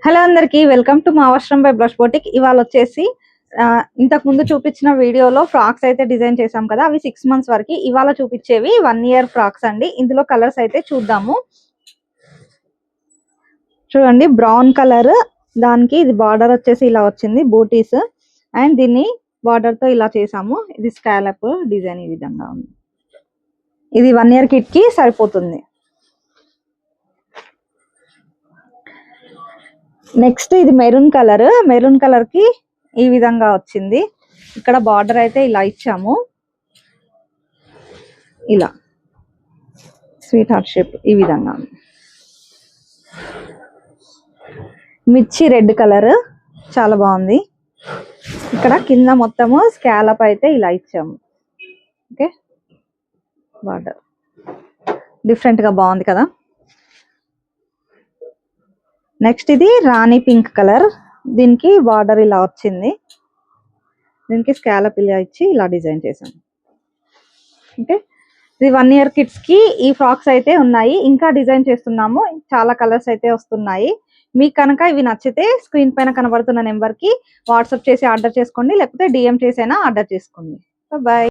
Hello అందరికి welcome to మా అవసరం బై బ్లష్ బోటిక్. ఇవాళ వచ్చేసి ఇంతకు ముందు చూపించిన వీడియోలో ఫ్రాక్స్ అయితే డిజైన్ చేసాం కదా, అవి 6 months వరకు. ఇవాళ చూపించేవి 1 year ఫ్రాక్స్ అండి. ఇందులో కలర్స్ అయితే చూద్దాము. చూడండి, బ్రౌన్ కలర్, దానికి ఇది బార్డర్ వచ్చేసి ఇలా వచ్చింది బూటీస్, అండ్ దీన్ని బార్డర్ తో ఇలా చేసాము. ఇది స్కాలప్ డిజైన్ ఈ విధంగా ఉంది. ఇది 1 year కిట్ కి సరిపోతుంది. నెక్స్ట్ ఇది మెరూన్ కలర్ కి ఈ విధంగా వచ్చింది. ఇక్కడ బార్డర్ అయితే ఇలా ఇచ్చాము, ఇలా స్వీట్ హార్ట్ షేప్ ఈ విధంగా. మిర్చి రెడ్ కలర్ చాలా బాగుంది. ఇక్కడ కింద మొత్తము స్కాలప్ అయితే ఇలా ఇచ్చాము. ఓకే, బార్డర్ డిఫరెంట్ గా బాగుంది కదా. నెక్స్ట్ ఇది రాణి పింక్ కలర్, దీనికి బార్డర్ ఇలా వచ్చింది, దీనికి స్కాలప్ ఇలా ఇచ్చి ఇలా డిజైన్ చేసాం. ఓకే, ఇది 1 year కిడ్స్ కి ఈ ఫ్రాక్స్ అయితే ఉన్నాయి. ఇంకా డిజైన్ చేస్తున్నాము, చాలా కలర్స్ అయితే వస్తున్నాయి. మీకు కనుక ఇవి నచ్చితే స్క్రీన్ పైన కనబడుతున్న నెంబర్ కి వాట్సాప్ చేసి ఆర్డర్ చేసుకోండి, లేకపోతే డిఎం చేసైనా ఆర్డర్ చేసుకోండి. బాయ్.